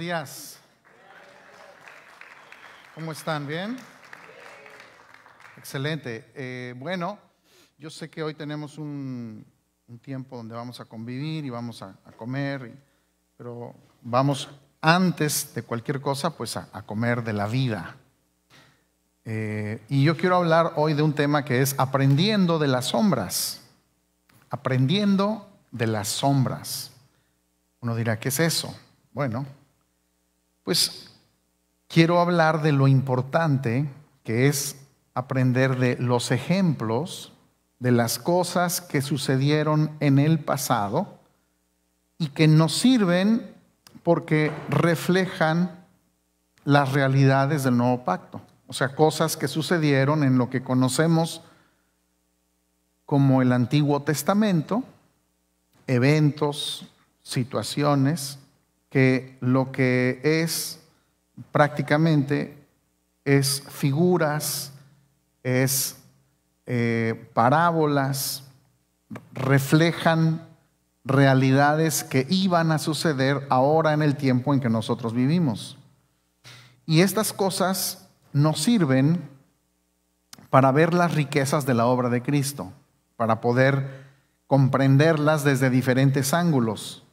días. ¿Cómo están? ¿Bien? Excelente. Bueno, yo sé que hoy tenemos un tiempo donde vamos a convivir y vamos a comer, pero vamos antes de cualquier cosa pues a comer de la vida. Y yo quiero hablar hoy de un tema que es aprendiendo de las sombras. Aprendiendo de las sombras. Uno dirá, ¿qué es eso? Bueno, pues quiero hablar de lo importante que es aprender de los ejemplos de las cosas que sucedieron en el pasado y que nos sirven porque reflejan las realidades del nuevo pacto. O sea, cosas que sucedieron en lo que conocemos como el Antiguo Testamento, eventos, situaciones, que lo que es prácticamente es figuras, es parábolas, reflejan realidades que iban a suceder ahora en el tiempo en que nosotros vivimos. Y estas cosas nos sirven para ver las riquezas de la obra de Cristo, para poder comprenderlas desde diferentes ángulos.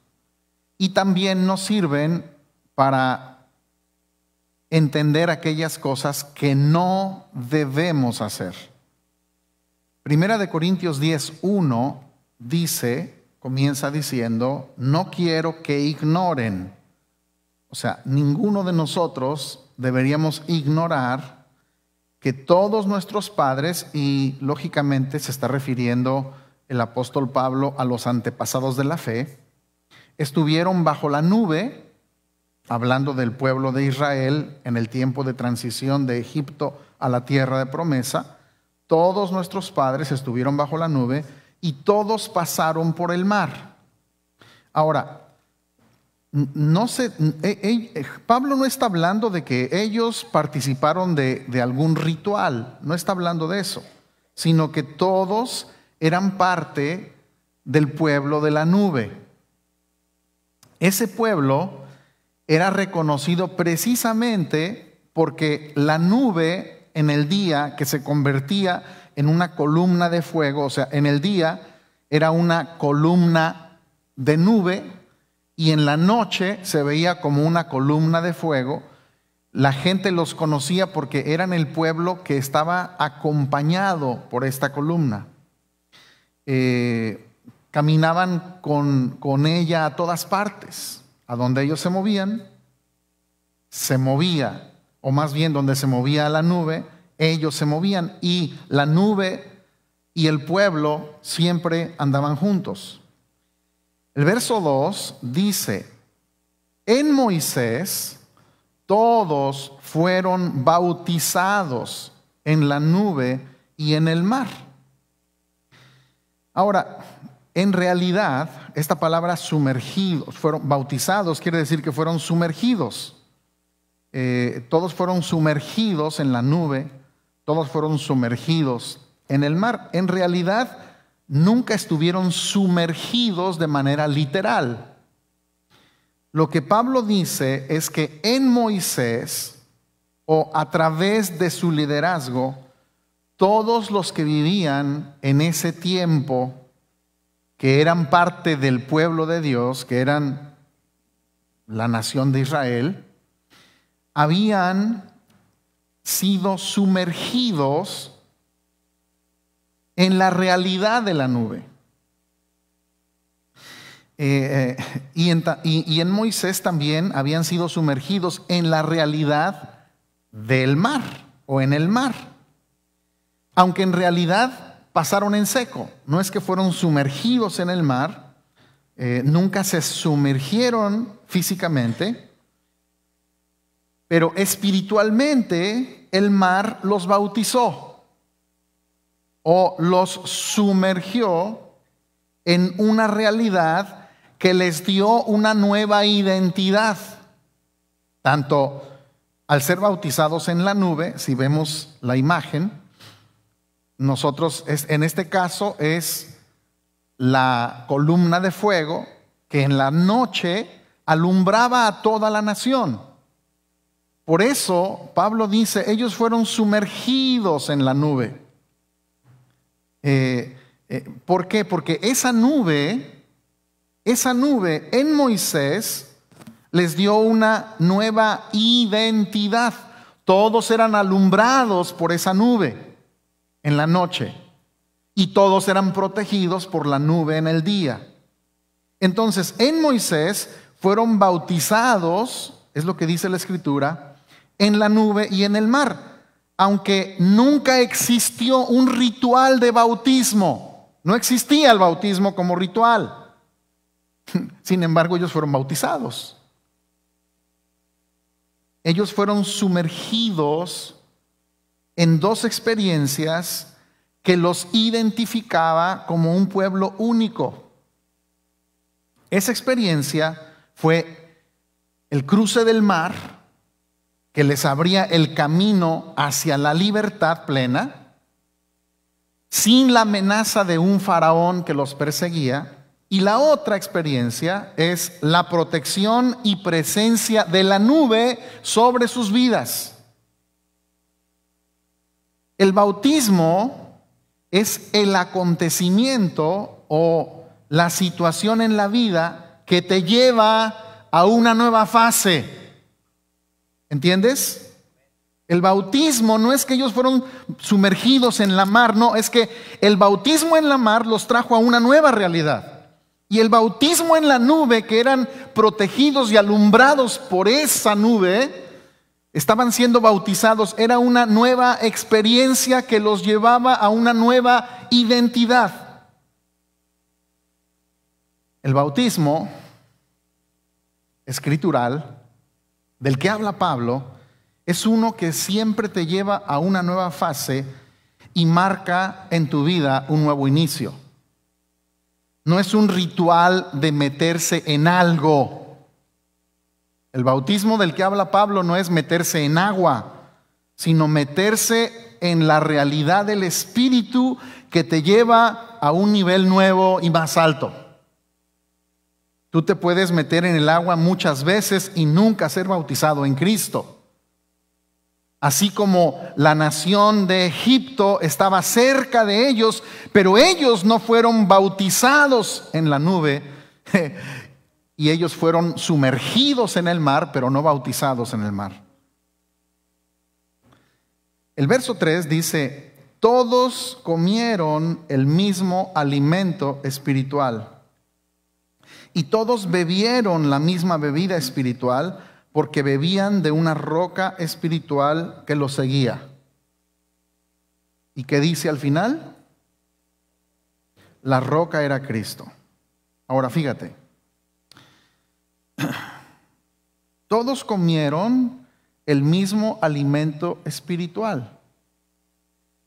Y también nos sirven para entender aquellas cosas que no debemos hacer. Primera de Corintios 10:1 comienza diciendo, no quiero que ignoren. O sea, ninguno de nosotros deberíamos ignorar que todos nuestros padres, y lógicamente se está refiriendo el apóstol Pablo a los antepasados de la fe, estuvieron bajo la nube, hablando del pueblo de Israel en el tiempo de transición de Egipto a la tierra de promesa. Todos nuestros padres estuvieron bajo la nube y todos pasaron por el mar. Ahora, Pablo no está hablando de que ellos participaron de algún ritual, no está hablando de eso, sino que todos eran parte del pueblo de la nube. Ese pueblo era reconocido precisamente porque la nube en el día, que se convertía en una columna de fuego, o sea, en el día era una columna de nube y en la noche se veía como una columna de fuego. La gente los conocía porque eran el pueblo que estaba acompañado por esta columna. Caminaban con ella a todas partes. A donde ellos se movía, o más bien donde se movía la nube, ellos se movían, y la nube y el pueblo siempre andaban juntos. El verso 2 dice, en Moisés todos fueron bautizados en la nube y en el mar. Ahora, en realidad, esta palabra sumergidos, fueron bautizados, quiere decir que fueron sumergidos. Todos fueron sumergidos en la nube, todos fueron sumergidos en el mar. En realidad, nunca estuvieron sumergidos de manera literal. Lo que Pablo dice es que en Moisés, o a través de su liderazgo, todos los que vivían en ese tiempo, que eran parte del pueblo de Dios, que eran la nación de Israel, habían sido sumergidos en la realidad de la nube. Y en Moisés también habían sido sumergidos en la realidad del mar o en el mar. Aunque en realidad pasaron en seco, no es que fueron sumergidos en el mar, nunca se sumergieron físicamente, pero espiritualmente el mar los bautizó o los sumergió en una realidad que les dio una nueva identidad, tanto al ser bautizados en la nube, si vemos la imagen. Nosotros, en este caso, es la columna de fuego que en la noche alumbraba a toda la nación. Por eso Pablo dice, ellos fueron sumergidos en la nube. ¿Por qué? Porque esa nube en Moisés les dio una nueva identidad. Todos eran alumbrados por esa nube en la noche y todos eran protegidos por la nube en el día. Entonces, en Moisés fueron bautizados, es lo que dice la Escritura, en la nube y en el mar, aunque nunca existió un ritual de bautismo. No existía el bautismo como ritual. Sin embargo, ellos fueron bautizados. Ellos fueron sumergidos en dos experiencias que los identificaba como un pueblo único. Esa experiencia fue el cruce del mar, que les abría el camino hacia la libertad plena, sin la amenaza de un faraón que los perseguía. Y la otra experiencia es la protección y presencia de la nube sobre sus vidas. El bautismo es el acontecimiento o la situación en la vida que te lleva a una nueva fase. ¿Entiendes? El bautismo no es que ellos fueron sumergidos en la mar, no, es que el bautismo en la mar los trajo a una nueva realidad. Y el bautismo en la nube, que eran protegidos y alumbrados por esa nube, estaban siendo bautizados, era una nueva experiencia que los llevaba a una nueva identidad. El bautismo escritural del que habla Pablo es uno que siempre te lleva a una nueva fase y marca en tu vida un nuevo inicio. No es un ritual de meterse en algo. El bautismo del que habla Pablo no es meterse en agua, sino meterse en la realidad del Espíritu que te lleva a un nivel nuevo y más alto. Tú te puedes meter en el agua muchas veces y nunca ser bautizado en Cristo. Así como la nación de Egipto estaba cerca de ellos, pero ellos no fueron bautizados en la nube y ellos fueron sumergidos en el mar, pero no bautizados en el mar. El verso 3 dice, todos comieron el mismo alimento espiritual. Y todos bebieron la misma bebida espiritual, porque bebían de una roca espiritual que los seguía. ¿Y qué dice al final? La roca era Cristo. Ahora fíjate. Todos comieron el mismo alimento espiritual.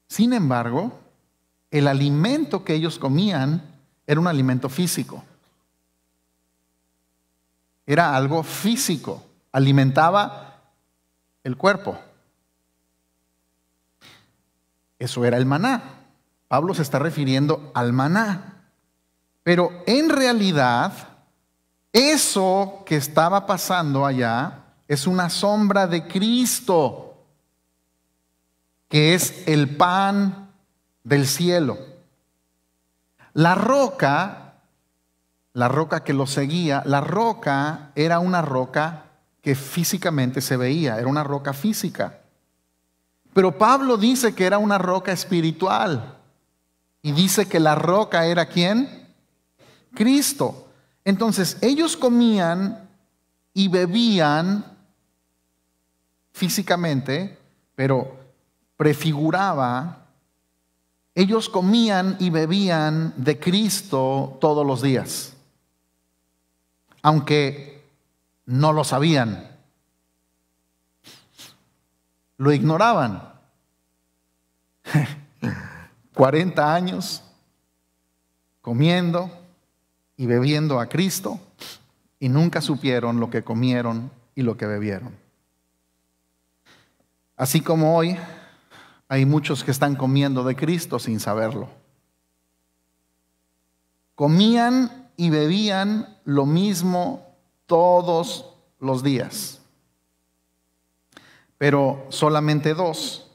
Sin embargo, el alimento que ellos comían era un alimento físico. Era algo físico, alimentaba el cuerpo. Eso era el maná. Pablo se está refiriendo al maná. Pero en realidad, eso que estaba pasando allá es una sombra de Cristo, que es el pan del cielo. La roca que lo seguía, la roca era una roca que físicamente se veía, era una roca física. Pero Pablo dice que era una roca espiritual. Y dice que la roca era ¿quién? Cristo. Entonces ellos comían y bebían físicamente, pero prefiguraba, ellos comían y bebían de Cristo todos los días, aunque no lo sabían, lo ignoraban. 40 años comiendo y bebiendo a Cristo y nunca supieron lo que comieron y lo que bebieron. Así como hoy hay muchos que están comiendo de Cristo sin saberlo. Comían y bebían lo mismo todos los días. Pero solamente 2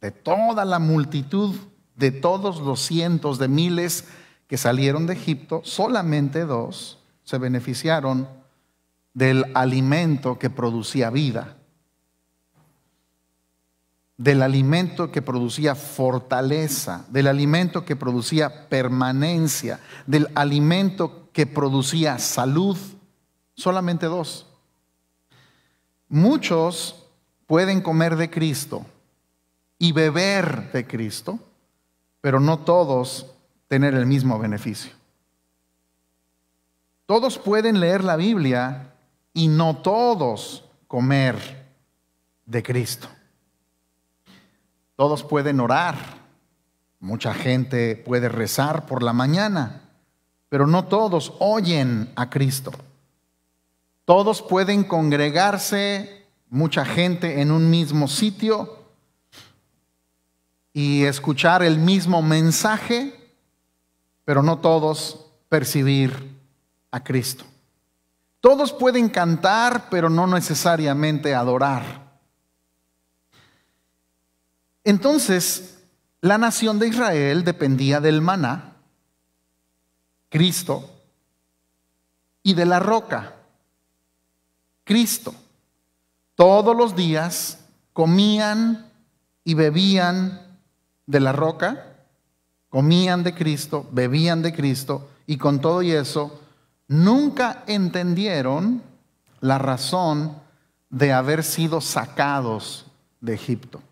de toda la multitud, de todos los cientos de miles que salieron de Egipto, solamente 2 se beneficiaron del alimento que producía vida, del alimento que producía fortaleza, del alimento que producía permanencia, del alimento que producía salud. Solamente 2. Muchos pueden comer de Cristo y beber de Cristo, pero no todos tener el mismo beneficio. Todos pueden leer la Biblia y no todos comer de Cristo. Todos pueden orar. Mucha gente puede rezar por la mañana, pero no todos oyen a Cristo. Todos pueden congregarse, mucha gente en un mismo sitio, y escuchar el mismo mensaje, pero no todos percibir a Cristo. Todos pueden cantar, pero no necesariamente adorar. Entonces, la nación de Israel dependía del maná, Cristo, y de la roca, Cristo. Todos los días comían y bebían de la roca, comían de Cristo, bebían de Cristo, y con todo y eso, nunca entendieron la razón de haber sido sacados de Egipto.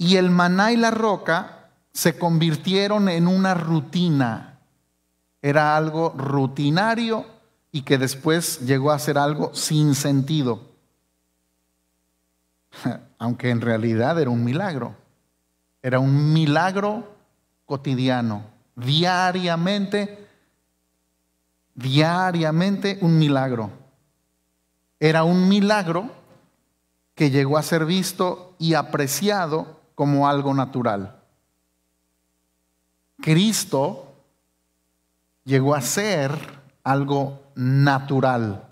Y el maná y la roca se convirtieron en una rutina. Era algo rutinario y que después llegó a ser algo sin sentido. Aunque en realidad era un milagro. Era un milagro cotidiano. Diariamente un milagro. Era un milagro que llegó a ser visto y apreciado como algo natural. Cristo llegó a ser algo natural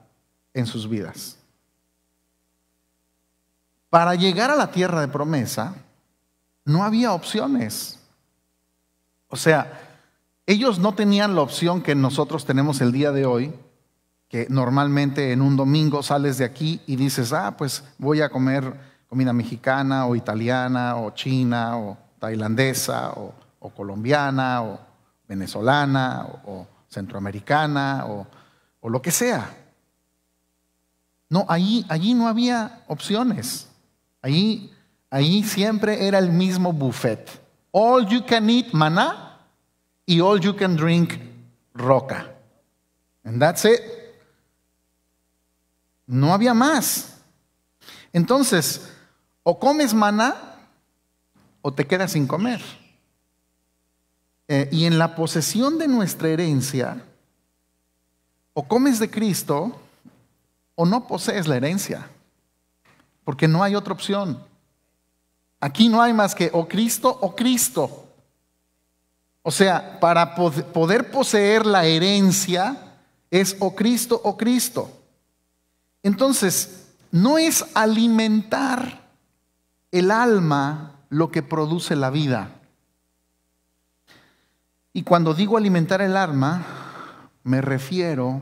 en sus vidas. Para llegar a la tierra de promesa, no había opciones. O sea, ellos no tenían la opción que nosotros tenemos el día de hoy, que normalmente en un domingo sales de aquí y dices, pues voy a comer comida mexicana o italiana o china o tailandesa o colombiana o venezolana o centroamericana o lo que sea. No, allí no había opciones. Allí siempre era el mismo buffet. All you can eat maná y all you can drink roca. And that's it. No había más. Entonces, o comes maná o te quedas sin comer. Y en la posesión de nuestra herencia, o comes de Cristo o no posees la herencia, porque no hay otra opción. Aquí no hay más que o Cristo o Cristo. O sea, para poder poseer la herencia es o Cristo o Cristo. Entonces, no es alimentar el alma lo que produce la vida. Y cuando digo alimentar el alma, me refiero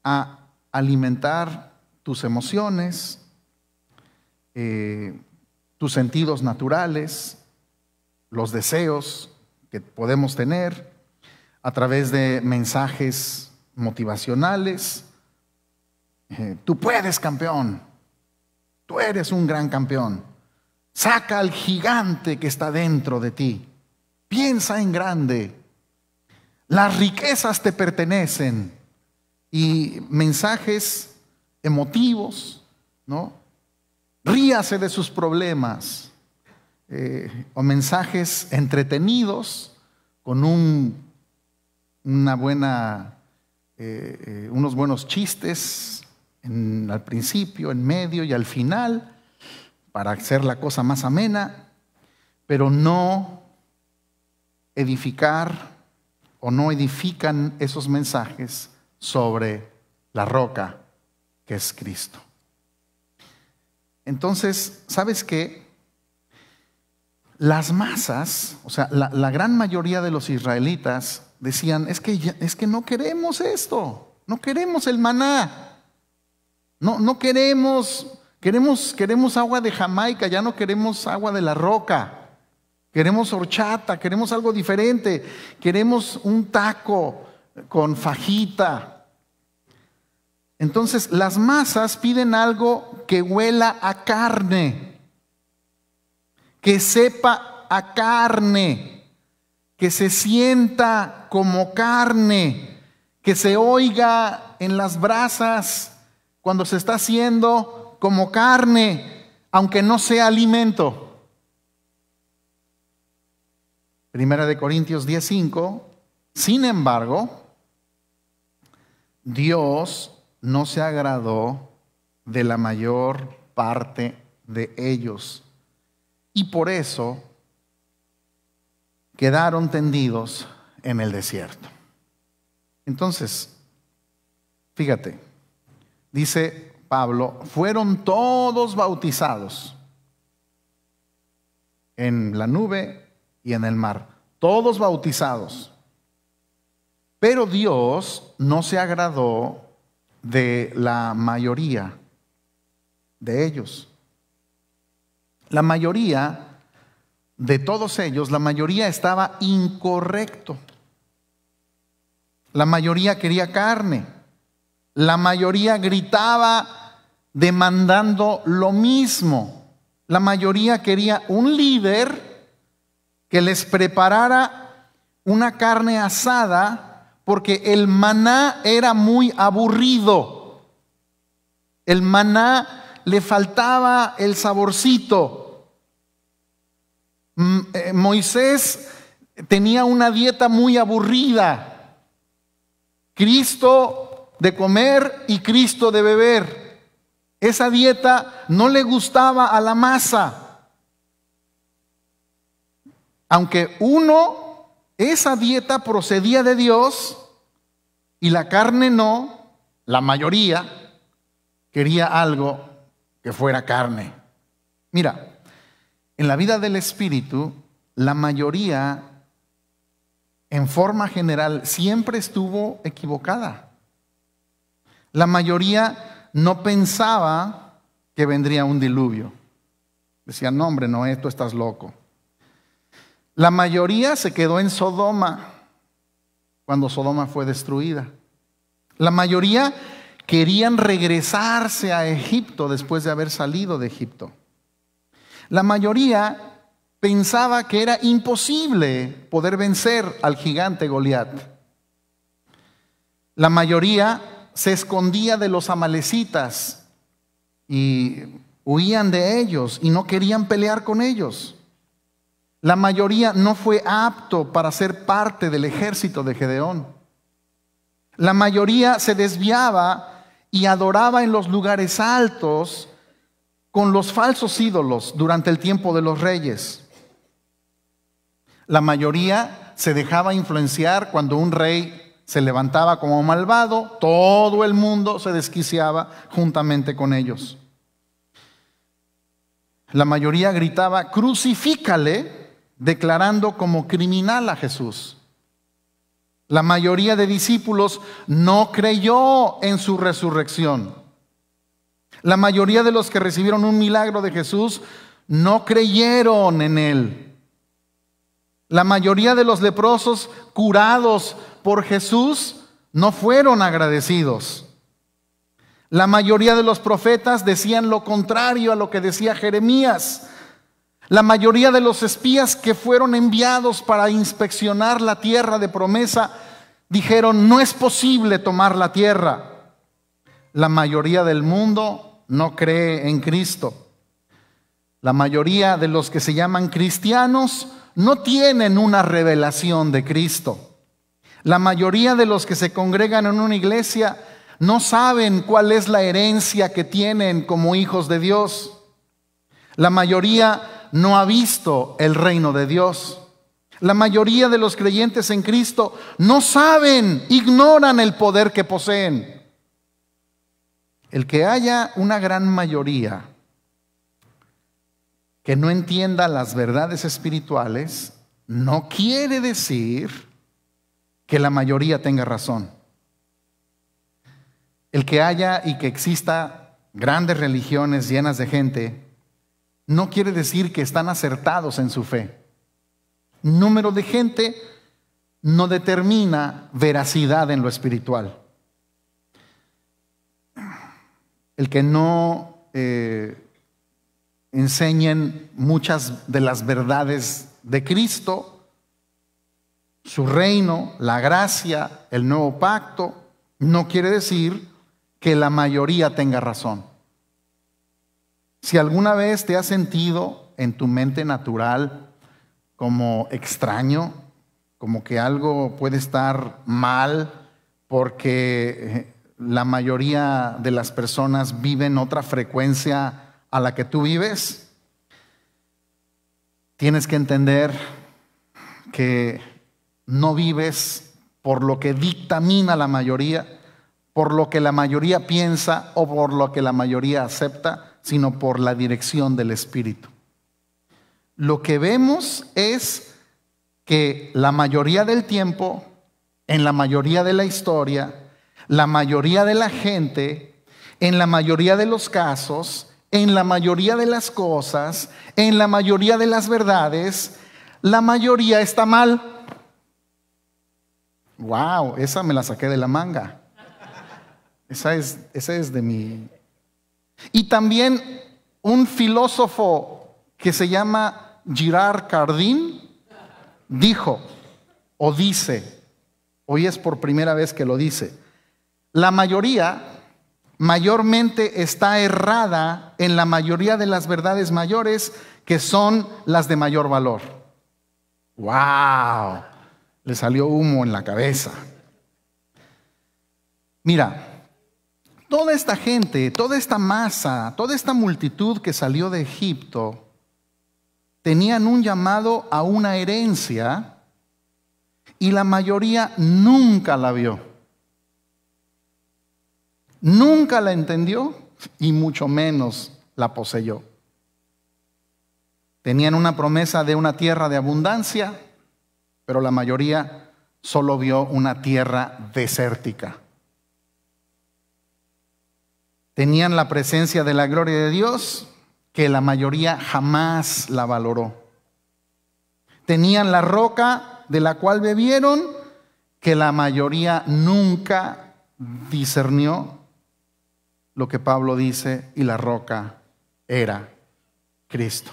a alimentar tus emociones, tus sentidos naturales, los deseos que podemos tener a través de mensajes motivacionales. Tú puedes, campeón. Tú eres un gran campeón. Saca al gigante que está dentro de ti. Piensa en grande. Las riquezas te pertenecen. Y mensajes emotivos, ¿no? Ríase de sus problemas. O mensajes entretenidos con unos buenos chistes al principio, en medio y al final, para hacer la cosa más amena, pero no edificar o no edifican esos mensajes sobre la roca que es Cristo. Entonces, ¿sabes qué? Las masas, o sea, la gran mayoría de los israelitas decían, es que no queremos esto, no queremos el maná, no queremos agua de Jamaica, ya no queremos agua de la roca, queremos horchata, queremos algo diferente, queremos un taco con fajita. Entonces las masas piden algo que huela a carne, que sepa a carne, que se sienta como carne, que se oiga en las brasas cuando se está haciendo como carne, aunque no sea alimento. Primera de Corintios 10:5, sin embargo, Dios no se agradó de la mayor parte de ellos, y por eso quedaron tendidos en el desierto. Entonces, fíjate, dice Pablo, fueron todos bautizados en la nube y en el mar, todos bautizados. Pero Dios no se agradó de la mayoría de ellos. La mayoría de todos ellos, la mayoría estaba incorrecto. La mayoría quería carne. La mayoría gritaba demandando lo mismo. La mayoría quería un líder que les preparara una carne asada, porque el maná era muy aburrido. El maná le faltaba el saborcito. Moisés tenía una dieta muy aburrida. Cristo de comer y Cristo de beber. Esa dieta no le gustaba a la masa. Aunque esa dieta procedía de Dios y la carne no, la mayoría quería algo que fuera carne. Mira, en la vida del Espíritu, la mayoría, en forma general, siempre estuvo equivocada. La mayoría no pensaba que vendría un diluvio. Decían, no hombre, Noé, tú estás loco. La mayoría se quedó en Sodoma cuando Sodoma fue destruida. La mayoría querían regresarse a Egipto después de haber salido de Egipto. La mayoría pensaba que era imposible poder vencer al gigante Goliat. La mayoría se escondía de los amalecitas y huían de ellos y no querían pelear con ellos. La mayoría no fue apto para ser parte del ejército de Gedeón. La mayoría se desviaba y adoraba en los lugares altos con los falsos ídolos durante el tiempo de los reyes. La mayoría se dejaba influenciar cuando un rey se levantaba como malvado, todo el mundo se desquiciaba juntamente con ellos. La mayoría gritaba, crucifícale, declarando como criminal a Jesús. La mayoría de discípulos no creyó en su resurrección. La mayoría de los que recibieron un milagro de Jesús no creyeron en él. La mayoría de los leprosos curados por Jesús no fueron agradecidos. La mayoría de los profetas decían lo contrario a lo que decía Jeremías. La mayoría de los espías que fueron enviados para inspeccionar la tierra de promesa dijeron, no es posible tomar la tierra. La mayoría del mundo no cree en Cristo. La mayoría de los que se llaman cristianos no tienen una revelación de Cristo. La mayoría de los que se congregan en una iglesia no saben cuál es la herencia que tienen como hijos de Dios. La mayoría no ha visto el reino de Dios. La mayoría de los creyentes en Cristo no saben, ignoran el poder que poseen. El que haya una gran mayoría que no entienda las verdades espirituales no quiere decir que la mayoría tenga razón. El que haya y que exista grandes religiones llenas de gente no quiere decir que están acertados en su fe. Número de gente no determina veracidad en lo espiritual. El que no enseñen muchas de las verdades de Cristo, su reino, la gracia, el nuevo pacto, no quiere decir que la mayoría tenga razón. Si alguna vez te has sentido en tu mente natural como extraño, como que algo puede estar mal porque la mayoría de las personas viven otra frecuencia a la que tú vives, tienes que entender que no vives por lo que dictamina la mayoría, por lo que la mayoría piensa o por lo que la mayoría acepta, sino por la dirección del Espíritu. Lo que vemos es que la mayoría del tiempo, en la mayoría de la historia, la mayoría de la gente, en la mayoría de los casos, en la mayoría de las cosas, en la mayoría de las verdades, la mayoría está mal. Wow, esa me la saqué de la manga. Esa es de mi... Y también un filósofo que se llama Girard Cardin dijo o dice, hoy es por primera vez que lo dice, la mayoría mayormente está errada en la mayoría de las verdades mayores que son las de mayor valor. ¡Wow! Le salió humo en la cabeza. Mira, toda esta gente, toda esta masa, toda esta multitud que salió de Egipto, tenían un llamado a una herencia y la mayoría nunca la vio. Nunca la entendió y mucho menos la poseyó. Tenían una promesa de una tierra de abundancia, pero la mayoría solo vio una tierra desértica. Tenían la presencia de la gloria de Dios, que la mayoría jamás la valoró. Tenían la roca de la cual bebieron, que la mayoría nunca discernió lo que Pablo dice, y la roca era Cristo.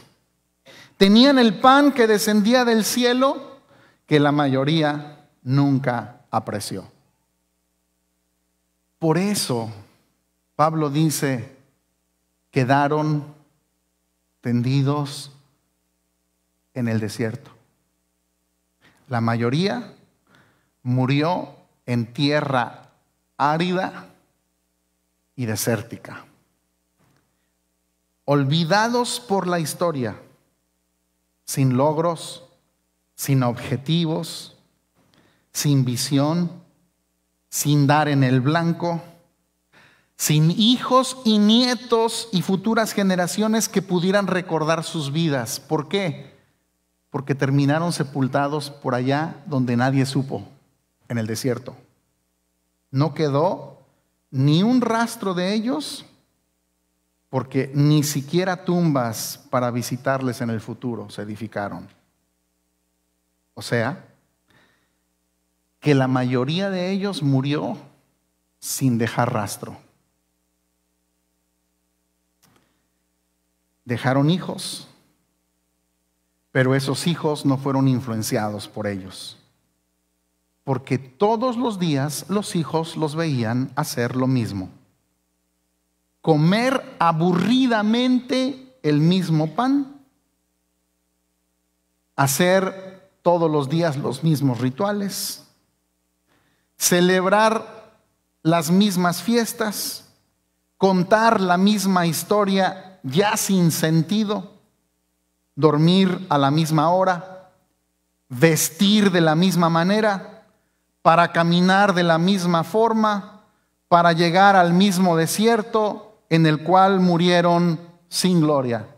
Tenían el pan que descendía del cielo, que la mayoría nunca apreció. Por eso Pablo dice, quedaron tendidos en el desierto. La mayoría murió en tierra árida y desértica, olvidados por la historia, sin logros, sin objetivos, sin visión, sin dar en el blanco, sin hijos y nietos y futuras generaciones que pudieran recordar sus vidas. ¿Por qué? Porque terminaron sepultados por allá donde nadie supo, en el desierto. No quedó ni un rastro de ellos, porque ni siquiera tumbas para visitarles en el futuro se edificaron. O sea, que la mayoría de ellos murió sin dejar rastro. Dejaron hijos, pero esos hijos no fueron influenciados por ellos, porque todos los días los hijos los veían hacer lo mismo: comer aburridamente el mismo pan, hacer todos los días los mismos rituales, celebrar las mismas fiestas, contar la misma historia ya sin sentido, dormir a la misma hora, vestir de la misma manera, para caminar de la misma forma, para llegar al mismo desierto en el cual murieron sin gloria.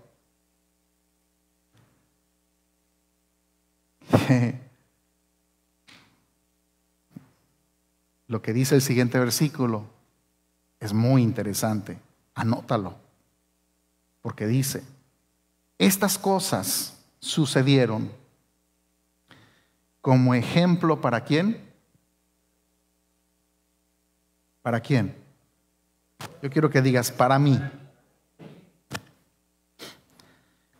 Lo que dice el siguiente versículo es muy interesante. Anótalo. Porque dice: estas cosas sucedieron como ejemplo ¿para quién? ¿Para quién? Yo quiero que digas: para mí.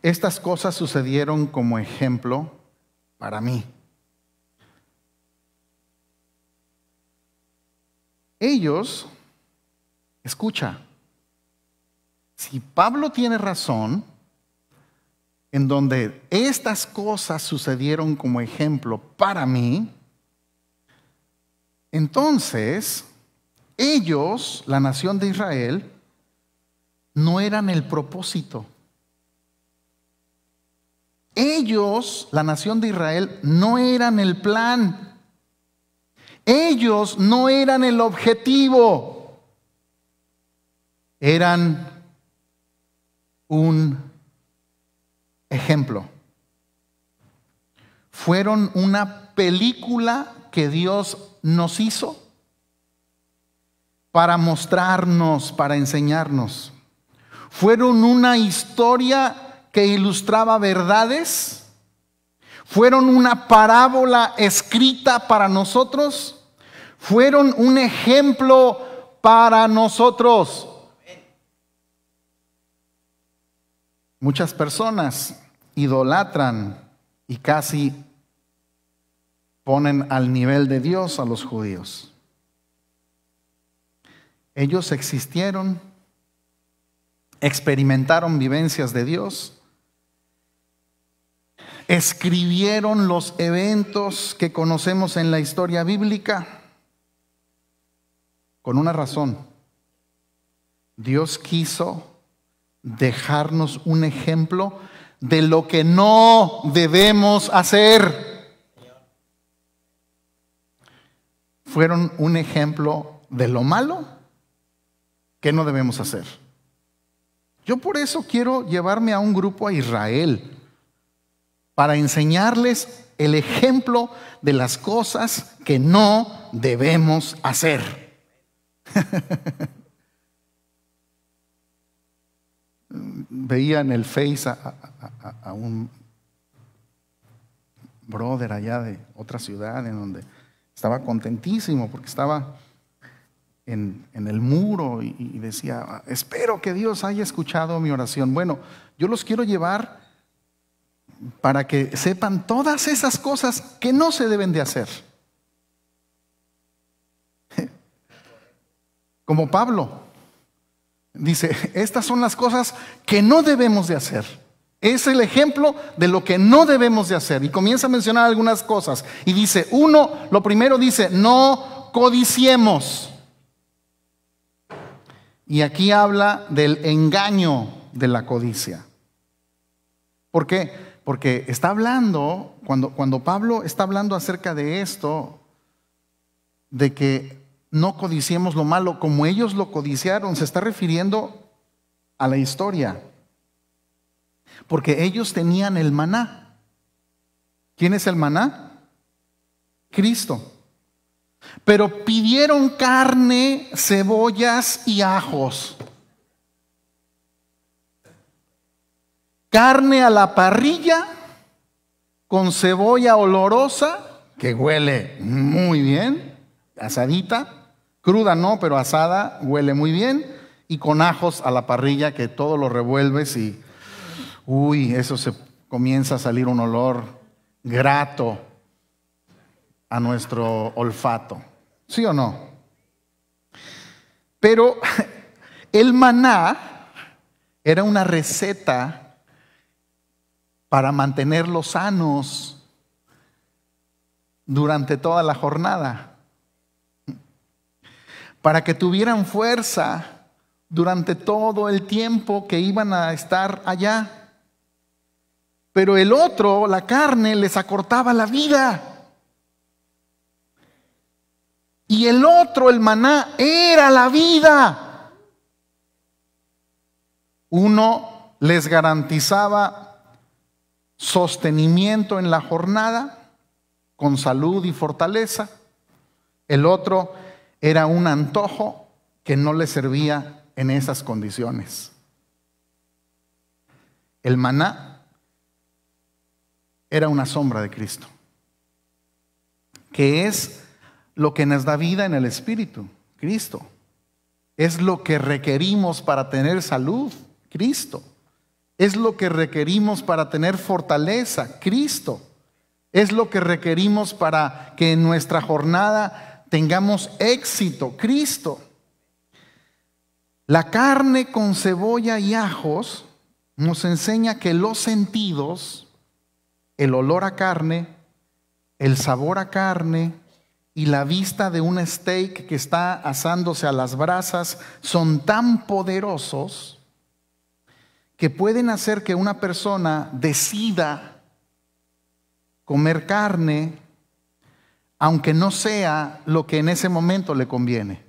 Estas cosas sucedieron como ejemplo para mí. Ellos, escucha, si Pablo tiene razón, en donde estas cosas sucedieron como ejemplo para mí, entonces ellos, la nación de Israel, no eran el propósito. Ellos, la nación de Israel, no eran el plan. Ellos no eran el objetivo. Eran un ejemplo. Fueron una película que Dios nos hizo para mostrarnos, para enseñarnos. Fueron una historia que ilustraba verdades. Fueron una parábola escrita para nosotros. Fueron un ejemplo para nosotros. Muchas personas idolatran y casi ponen al nivel de Dios a los judíos. Ellos existieron, experimentaron vivencias de Dios, escribieron los eventos que conocemos en la historia bíblica con una razón. Dios quiso dejarnos un ejemplo de lo que no debemos hacer. Fueron un ejemplo de lo malo que no debemos hacer. Yo por eso quiero llevarme a un grupo a Israel, para enseñarles el ejemplo de las cosas que no debemos hacer. Veía en el Face a un brother allá de otra ciudad en donde estaba contentísimo porque estaba en el muro y decía: espero que Dios haya escuchado mi oración. Bueno, yo los quiero llevar para que sepan todas esas cosas que no se deben de hacer. Como Pablo dice: estas son las cosas que no debemos de hacer. Es el ejemplo de lo que no debemos de hacer. Y comienza a mencionar algunas cosas. Y dice, lo primero dice: no codiciemos. Y aquí habla del engaño de la codicia. ¿Por qué? Porque está hablando, cuando Pablo está hablando acerca de esto, de que no codiciemos lo malo como ellos lo codiciaron, se está refiriendo a la historia. Porque ellos tenían el maná. ¿Quién es el maná? Cristo. Pero pidieron carne, cebollas y ajos. Carne a la parrilla con cebolla olorosa que huele muy bien, asadita, cruda no, pero asada huele muy bien, y con ajos a la parrilla que todo lo revuelves y eso se comienza a salir un olor grato a nuestro olfato. ¿Sí o no? Pero el maná era una receta para mantenerlos sanos durante toda la jornada, para que tuvieran fuerza durante todo el tiempo que iban a estar allá. Pero el otro, la carne, les acortaba la vida. Y el otro, el maná, era la vida. Uno les garantizaba sostenimiento en la jornada, con salud y fortaleza. El otro era un antojo que no les servía en esas condiciones. El maná era una sombra de Cristo, que es lo que nos da vida en el Espíritu, Cristo. Es lo que requerimos para tener salud, Cristo. Es lo que requerimos para tener fortaleza, Cristo. Es lo que requerimos para que en nuestra jornada tengamos éxito, Cristo. La carne con cebolla y ajos nos enseña que los sentidos, el olor a carne, el sabor a carne y la vista de un steak que está asándose a las brasas son tan poderosos que pueden hacer que una persona decida comer carne, aunque no sea lo que en ese momento le conviene.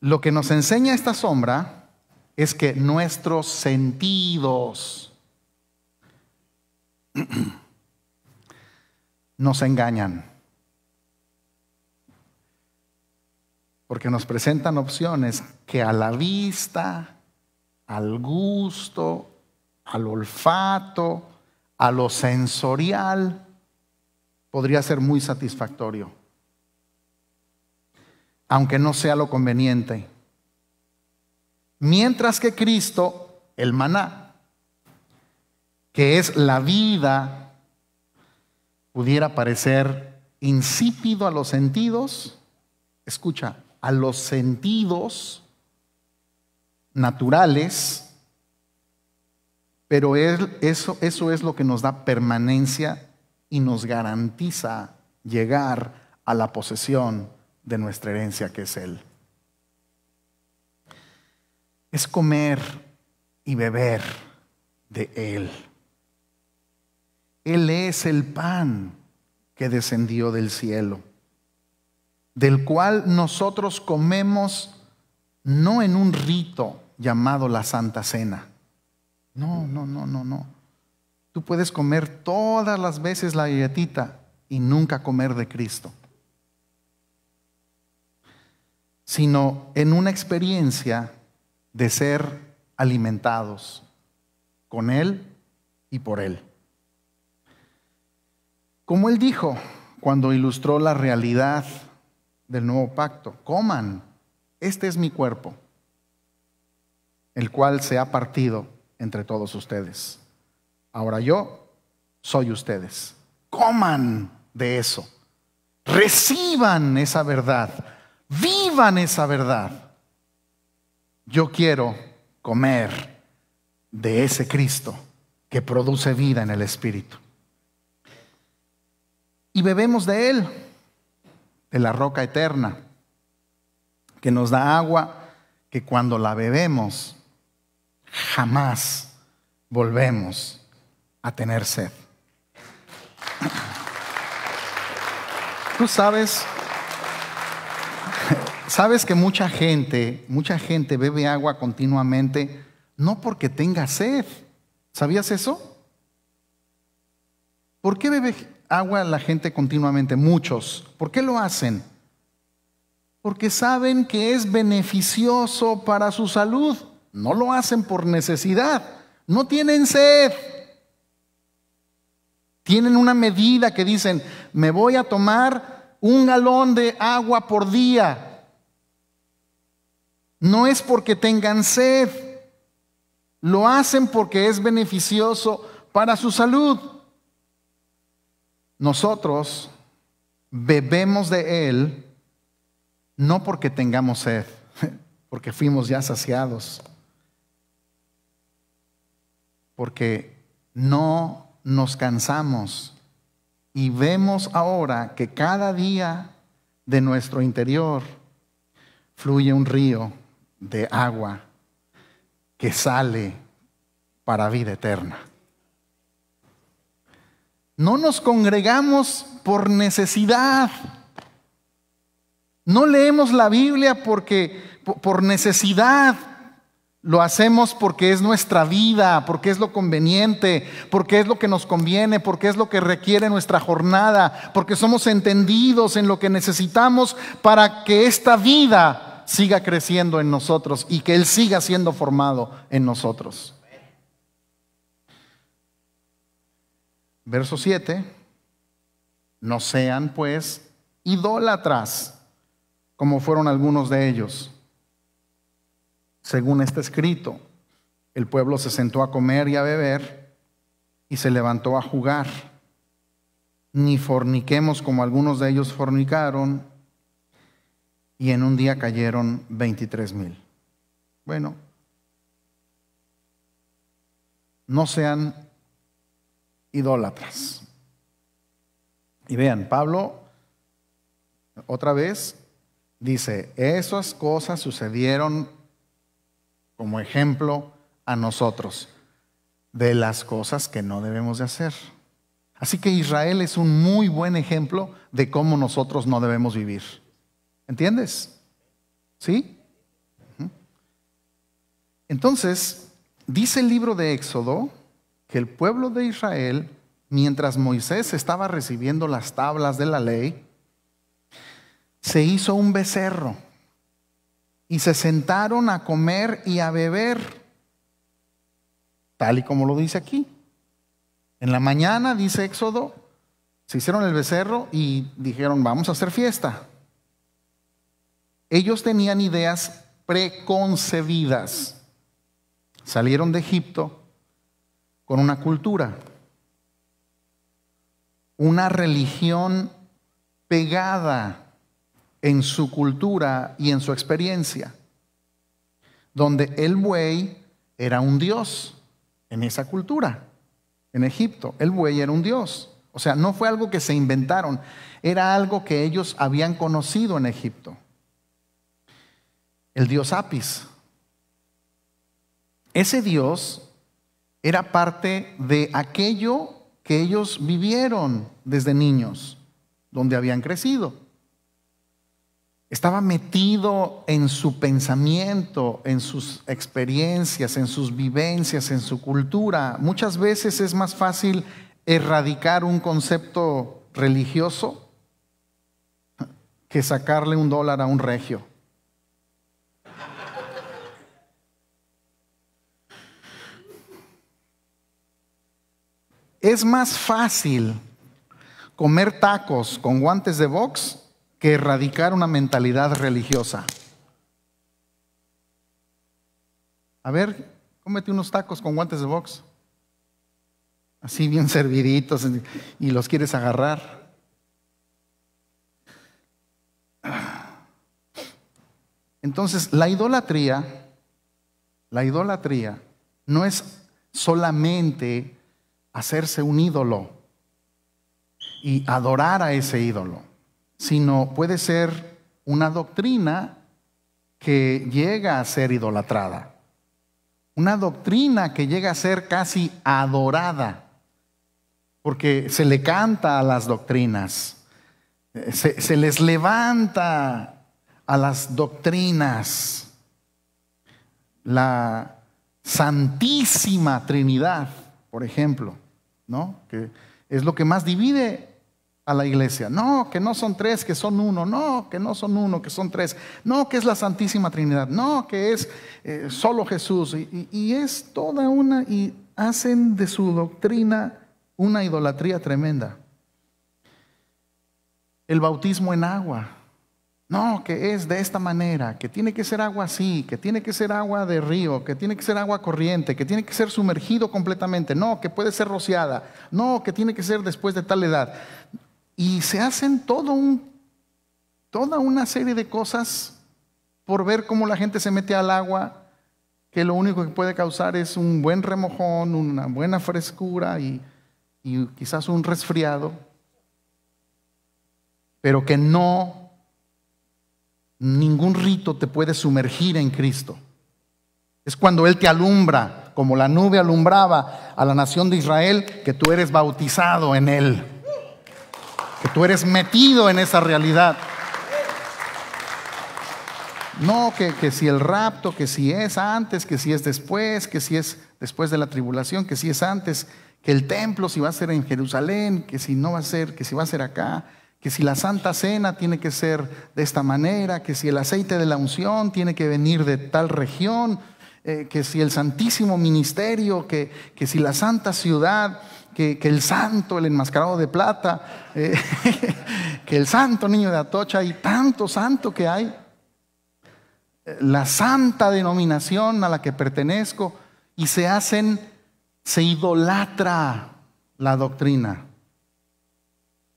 Lo que nos enseña esta sombra es que nuestros sentidos nos engañan, porque nos presentan opciones que a la vista, al gusto, al olfato, a lo sensorial, podría ser muy satisfactorio, aunque no sea lo conveniente. Mientras que Cristo, el maná, que es la vida, pudiera parecer insípido a los sentidos. Escucha, a los sentidos naturales, pero eso es lo que nos da permanencia y nos garantiza llegar a la posesión de nuestra herencia, que es Él. Es comer y beber de Él. Él es el pan que descendió del cielo, del cual nosotros comemos no en un rito llamado la Santa Cena. No. Tú puedes comer todas las veces la galletita y nunca comer de Cristo, sino en una experiencia de ser alimentados con Él y por Él. Como Él dijo cuando ilustró la realidad del nuevo pacto: coman, este es mi cuerpo, el cual se ha partido entre todos ustedes. Ahora yo soy ustedes. Coman de eso, reciban esa verdad, vivan esa verdad. Yo quiero comer de ese Cristo que produce vida en el Espíritu. Y bebemos de Él, de la roca eterna, que nos da agua que cuando la bebemos jamás volvemos a tener sed. Tú sabes que mucha gente bebe agua continuamente, no porque tenga sed. ¿Sabías eso? ¿Por qué bebe agua la gente continuamente? Muchos. ¿Por qué lo hacen? Porque saben que es beneficioso para su salud. No lo hacen por necesidad. No tienen sed. Tienen una medida que dicen: me voy a tomar 1 galón de agua por día. No es porque tengan sed. Lo hacen porque es beneficioso para su salud. Nosotros bebemos de Él no porque tengamos sed, porque fuimos ya saciados, porque no nos cansamos y vemos ahora que cada día de nuestro interior fluye un río de agua que sale para vida eterna. No nos congregamos por necesidad. No leemos la Biblia por necesidad. Lo hacemos porque es nuestra vida, porque es lo conveniente, porque es lo que nos conviene, porque es lo que requiere nuestra jornada, porque somos entendidos en lo que necesitamos para que esta vida siga creciendo en nosotros y que Él siga siendo formado en nosotros. Verso 7. No sean pues idólatras, como fueron algunos de ellos. Según está escrito, el pueblo se sentó a comer y a beber y se levantó a jugar. Ni forniquemos como algunos de ellos fornicaron, y en un día cayeron 23,000. Bueno, no sean idólatras. Y vean, Pablo otra vez dice, esas cosas sucedieron como ejemplo a nosotros de las cosas que no debemos de hacer. Así que Israel es un muy buen ejemplo de cómo nosotros no debemos vivir. ¿Entiendes? ¿Sí? Entonces, dice el libro de Éxodo que el pueblo de Israel, mientras Moisés estaba recibiendo las tablas de la ley, se hizo un becerro y se sentaron a comer y a beber, tal y como lo dice aquí. En la mañana, dice Éxodo, se hicieron el becerro y dijeron, vamos a hacer fiesta. Ellos tenían ideas preconcebidas. Salieron de Egipto con una cultura, una religión pegada en su cultura y en su experiencia, donde el buey era un dios en esa cultura. En Egipto, el buey era un dios. O sea, no fue algo que se inventaron, era algo que ellos habían conocido en Egipto. El dios Apis. Ese dios era parte de aquello que ellos vivieron desde niños, donde habían crecido. Estaba metido en su pensamiento, en sus experiencias, en sus vivencias, en su cultura. Muchas veces es más fácil erradicar un concepto religioso que sacarle $1 a un regio. Es más fácil comer tacos con guantes de box que erradicar una mentalidad religiosa. A ver, cómete unos tacos con guantes de box, así bien serviditos, y los quieres agarrar. Entonces, la idolatría no es solamente hacerse un ídolo y adorar a ese ídolo, sino puede ser una doctrina que llega a ser idolatrada, una doctrina que llega a ser casi adorada, porque se le canta a las doctrinas, se les levanta a las doctrinas. La Santísima Trinidad, por ejemplo, ¿no? Que es lo que más divide a la iglesia. No, que no son tres, que son uno. No, que no son uno, que son tres. No, que es la Santísima Trinidad. No, que es solo Jesús. Y es toda una, y hacen de su doctrina una idolatría tremenda. El bautismo en agua. No, que es de esta manera, que tiene que ser agua así, que tiene que ser agua de río, que tiene que ser agua corriente, que tiene que ser sumergido completamente. No, que puede ser rociada. No, que tiene que ser después de tal edad. Y se hacen toda una serie de cosas por ver cómo la gente se mete al agua, que lo único que puede causar es un buen remojón, una buena frescura y quizás un resfriado, pero que ningún rito te puede sumergir en Cristo. Es cuando Él te alumbra como la nube alumbraba a la nación de Israel, que tú eres bautizado en Él, que tú eres metido en esa realidad. No, que si el rapto, que si es antes, que si es después, que si es después de la tribulación, que si es antes, que el templo si va a ser en Jerusalén, que si no va a ser, que si va a ser acá, que si la Santa Cena tiene que ser de esta manera, que si el aceite de la unción tiene que venir de tal región, que si el Santísimo Ministerio, que si la Santa Ciudad, que el Santo, el enmascarado de plata, que el Santo Niño de Atocha, y tanto santo que hay. La santa denominación a la que pertenezco, y se idolatra la doctrina.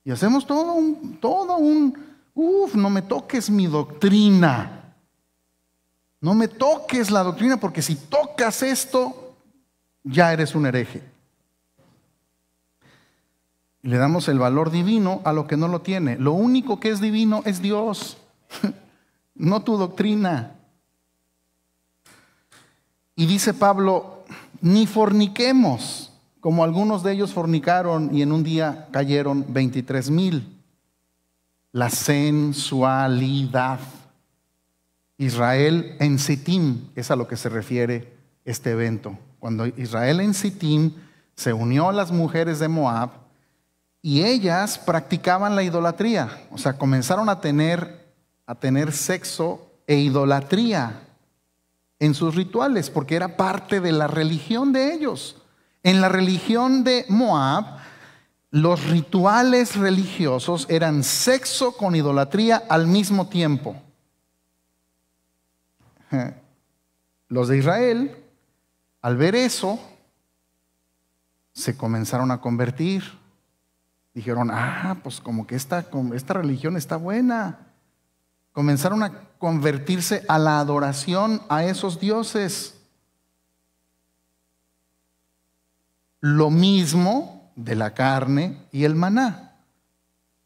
Y hacemos todo un, no me toques mi doctrina. No me toques la doctrina, porque si tocas esto, ya eres un hereje. Y le damos el valor divino a lo que no lo tiene. Lo único que es divino es Dios, no tu doctrina. Y dice Pablo, ni forniquemos, como algunos de ellos fornicaron y en un día cayeron 23,000. La sensualidad. Israel en Sittim, es a lo que se refiere este evento. Cuando Israel en Sittim se unió a las mujeres de Moab, y ellas practicaban la idolatría. O sea, comenzaron a tener sexo e idolatría en sus rituales, porque era parte de la religión de ellos. En la religión de Moab, los rituales religiosos eran sexo con idolatría al mismo tiempo. Los de Israel, al ver eso, se comenzaron a convertir. Dijeron, pues como que esta religión está buena. Comenzaron a convertirse a la adoración a esos dioses. Lo mismo de la carne y el maná.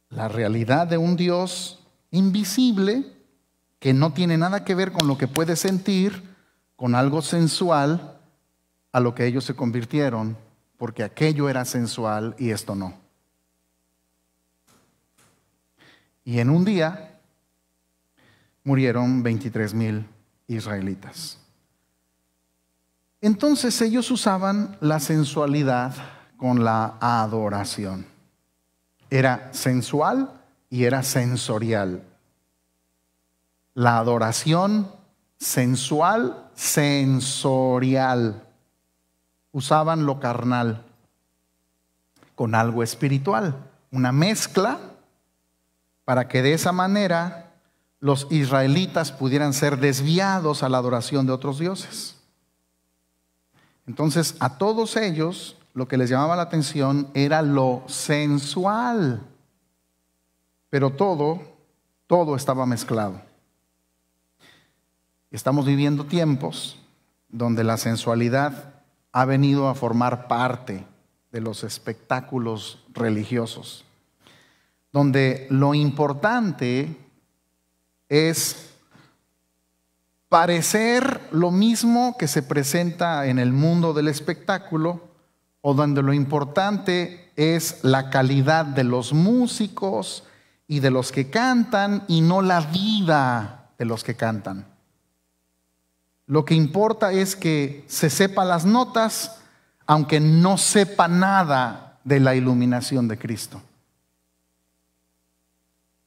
La realidad de un Dios invisible que no tiene nada que ver con lo que puede sentir, con algo sensual, a lo que ellos se convirtieron, porque aquello era sensual y esto no. Y en un día murieron 23,000 israelitas. Entonces ellos usaban la sensualidad con la adoración. Era sensual y era sensorial. La adoración sensual, sensorial. Usaban lo carnal con algo espiritual, una mezcla, para que de esa manera los israelitas pudieran ser desviados a la adoración de otros dioses. Entonces, a todos ellos lo que les llamaba la atención era lo sensual, pero todo estaba mezclado. Estamos viviendo tiempos donde la sensualidad ha venido a formar parte de los espectáculos religiosos, donde lo importante es parecer lo mismo que se presenta en el mundo del espectáculo, o donde lo importante es la calidad de los músicos y de los que cantan, y no la vida de los que cantan. Lo que importa es que se sepa las notas, aunque no sepa nada de la iluminación de Cristo.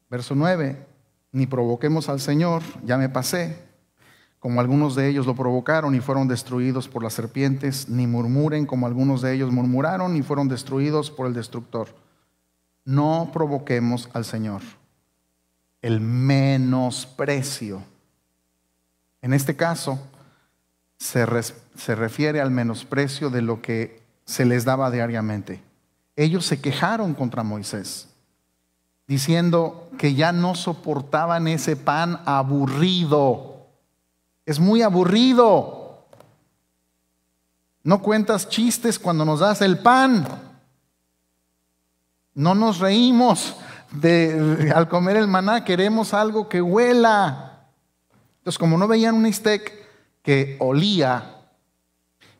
Verso 9, ni provoquemos al Señor, ya me pasé, como algunos de ellos lo provocaron y fueron destruidos por las serpientes, ni murmuren como algunos de ellos murmuraron y fueron destruidos por el destructor. No provoquemos al Señor. El menosprecio. En este caso, se refiere al menosprecio de lo que se les daba diariamente. Ellos se quejaron contra Moisés, diciendo que ya no soportaban ese pan aburrido. Es muy aburrido. No cuentas chistes cuando nos das el pan. No nos reímos al comer el maná, queremos algo que huela. Entonces, como no veían un bistec que olía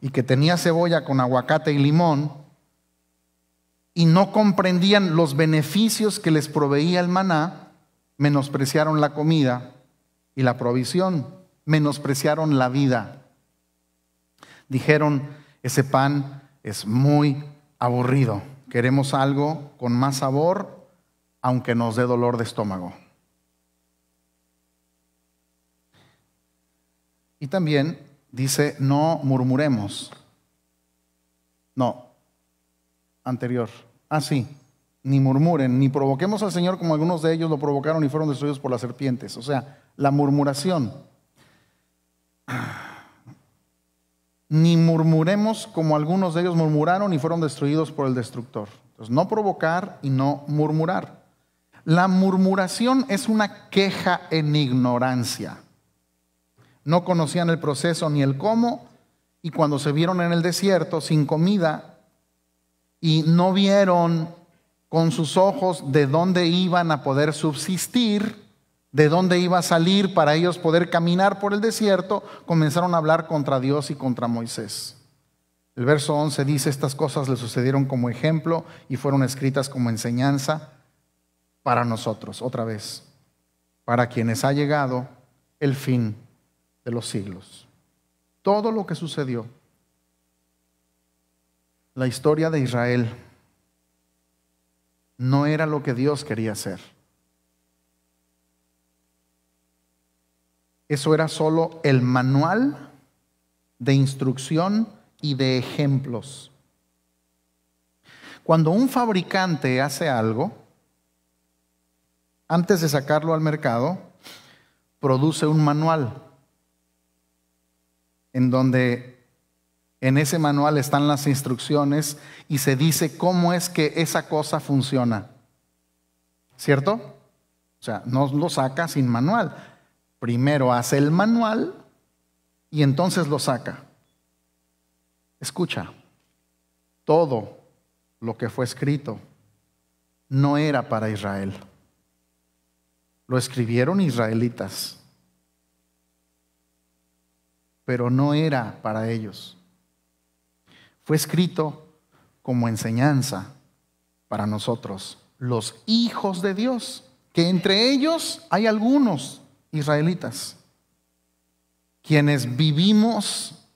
y que tenía cebolla con aguacate y limón, y no comprendían los beneficios que les proveía el maná, menospreciaron la comida y la provisión, menospreciaron la vida. Dijeron, ese pan es muy aburrido, queremos algo con más sabor, aunque nos dé dolor de estómago. Y también dice, no murmuremos. No, anterior. Sí, ni murmuren, ni provoquemos al Señor como algunos de ellos lo provocaron y fueron destruidos por las serpientes. O sea, la murmuración. Ni murmuremos como algunos de ellos murmuraron y fueron destruidos por el destructor. Entonces, no provocar y no murmurar. La murmuración es una queja en ignorancia. No conocían el proceso ni el cómo, y cuando se vieron en el desierto sin comida y no vieron con sus ojos de dónde iban a poder subsistir, de dónde iba a salir para ellos poder caminar por el desierto, comenzaron a hablar contra Dios y contra Moisés. El verso 11 dice, estas cosas le sucedieron como ejemplo y fueron escritas como enseñanza para nosotros, otra vez, para quienes ha llegado el fin de los siglos. Todo lo que sucedió, la historia de Israel, no era lo que Dios quería hacer. Eso era solo el manual de instrucción y de ejemplos. Cuando un fabricante hace algo, antes de sacarlo al mercado, produce un manual en donde en ese manual están las instrucciones y se dice cómo es que esa cosa funciona. ¿Cierto? O sea, no lo saca sin manual. Primero hace el manual y entonces lo saca. Escucha, todo lo que fue escrito no era para Israel. Lo escribieron israelitas, pero no era para ellos. Fue escrito como enseñanza para nosotros, los hijos de Dios, que entre ellos hay algunos israelitas, quienes vivimos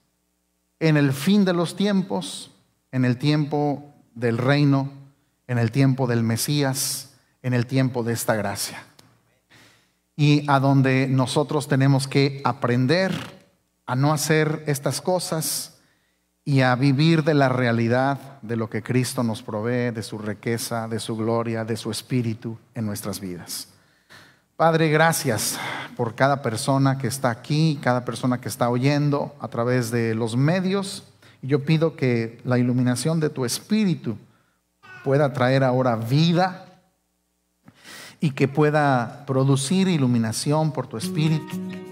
en el fin de los tiempos, en el tiempo del reino, en el tiempo del Mesías, en el tiempo de esta gracia. Y a donde nosotros tenemos que aprender a no hacer estas cosas y a vivir de la realidad de lo que Cristo nos provee, de su riqueza, de su gloria, de su espíritu en nuestras vidas. Padre, gracias por cada persona que está aquí, cada persona que está oyendo a través de los medios. Y yo pido que la iluminación de tu espíritu pueda traer ahora vida y que pueda producir iluminación por tu espíritu